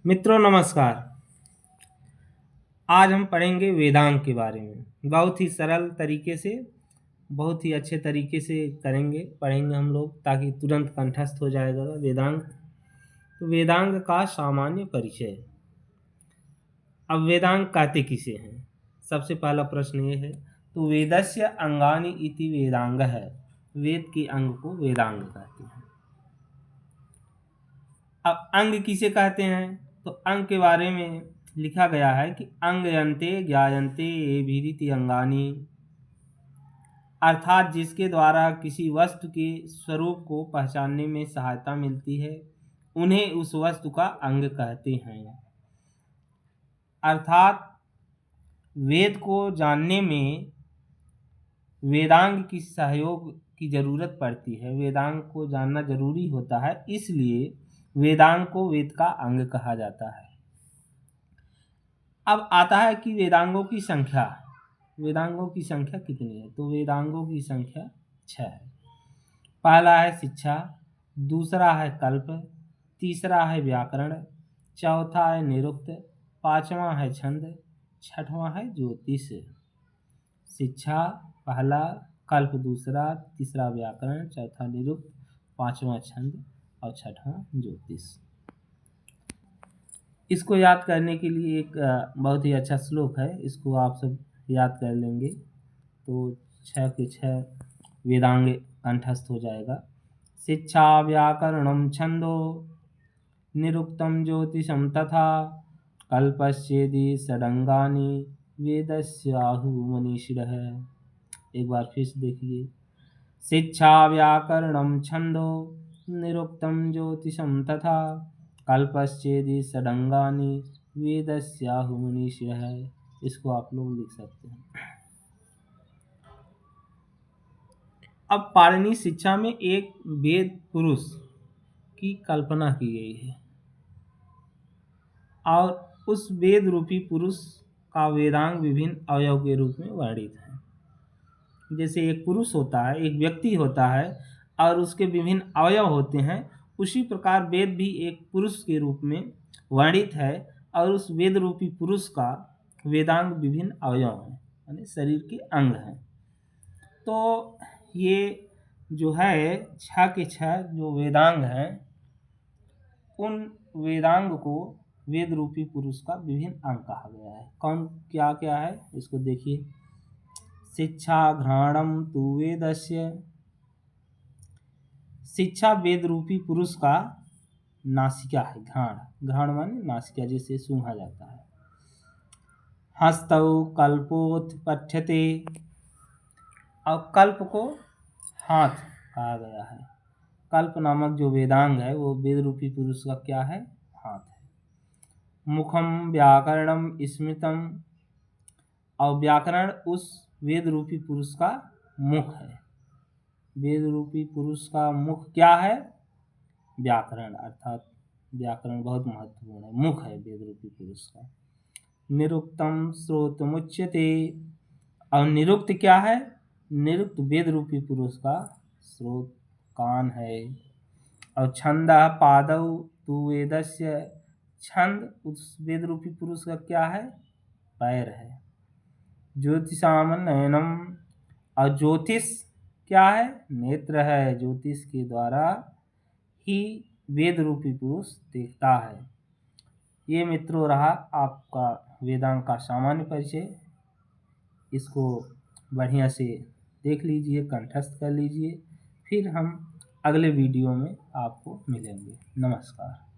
मित्रों नमस्कार। आज हम पढ़ेंगे वेदांग के बारे में। बहुत ही सरल तरीके से, बहुत ही अच्छे तरीके से पढ़ेंगे हम लोग, ताकि तुरंत कंठस्थ हो जाएगा वेदांग। तो वेदांग का सामान्य परिचय। अब वेदांग कहते किसे हैं? सबसे पहला प्रश्न ये है। तो वेदस्य अंगानि इति वेदांग है। वेद के अंग को वेदांग कहते हैं। अब अंग किसे कहते हैं? तो अंग के बारे में लिखा गया है कि अंगयन्ते ज्ञायन्ते एभिरिति अंगानि, अर्थात जिसके द्वारा किसी वस्तु के स्वरूप को पहचानने में सहायता मिलती है, उन्हें उस वस्तु का अंग कहते हैं। अर्थात वेद को जानने में वेदांग की सहयोग की जरूरत पड़ती है। वेदांग को जानना जरूरी होता है, इसलिए वेदांग को वेद का अंग कहा जाता है। अब आता है कि वेदांगों की संख्या। वेदांगों की संख्या कितनी है? तो वेदांगों की संख्या 6 है। पहला है शिक्षा, दूसरा है कल्प, तीसरा है व्याकरण, चौथा है निरुक्त, पांचवा है छंद, छठवां है ज्योतिष। शिक्षा पहला, कल्प दूसरा, तीसरा व्याकरण, चौथा निरुक्त, पांचवा छंद और छठवां ज्योतिष। इसको याद करने के लिए एक बहुत ही अच्छा श्लोक है, इसको आप सब याद कर लेंगे तो 6 के 6 वेदांग कंठस्थ हो जाएगा। शिक्षा व्याकरणम छंदो निरुक्तम ज्योतिषम तथा कल्पश्चेदि षडंगानि वेदस्याहु मनीषिणः। एक बार फिर से देखिए। शिक्षा व्याकरणम छंदो निरुक्तम ज्योतिषम तथा कल्पश्चेदि षडंगानि वेदस्याहु मनीषिणः। इसको आप लोग लिख सकते हैं। अब पाणिनि शिक्षा में एक वेद पुरुष की कल्पना की गई है और उस वेद रूपी पुरुष का वेदांग विभिन्न अवयव के रूप में वर्णित है। जैसे एक पुरुष होता है, एक व्यक्ति होता है और उसके विभिन्न अवयव होते हैं, उसी प्रकार वेद भी एक पुरुष के रूप में वर्णित है और उस वेद रूपी पुरुष का वेदांग विभिन्न अवयव हैं, यानी शरीर के अंग हैं। तो ये जो है 6 के 6 जो वेदांग हैं, उन वेदांग को वेद रूपी पुरुष का विभिन्न अंग कहा गया है। कौन क्या क्या है इसको देखिए। शिक्षा घ्राणम तु वेदस्य। शिक्षा वेद रूपी पुरुष का नासिका है। घ्राण, घ्राण माने नासिका, जिसे सूंघा जाता है। हस्तौ कल्पोत्पठ्यते, और कल्प को हाथ कहा गया है। कल्प नामक जो वेदांग है वो वेद रूपी पुरुष का क्या है? हाथ है। मुखम व्याकरणम स्मृतम, और व्याकरण उस वेद रूपी पुरुष का मुख है। वेद रूपी पुरुष का मुख क्या है? व्याकरण, अर्थात व्याकरण बहुत महत्वपूर्ण है, मुख है वेद रूपी पुरुष का। निरुक्तम श्रोतमुच्यते, और निरुक्त क्या है? निरुक्त वेद रूपी पुरुष का स्रोत कान है। और छंद पादौ तु वेदस्य, छंद उस वेद रूपी पुरुष का क्या है? पैर है। ज्योतिषाम नयनम, और ज्योतिष क्या है? नेत्र है। ज्योतिष के द्वारा ही वेद रूपी पुरुष देखता है। ये मित्रों रहा आपका वेदांग का सामान्य परिचय। इसको बढ़िया से देख लीजिए, कंठस्थ कर लीजिए। फिर हम अगले वीडियो में आपको मिलेंगे। नमस्कार।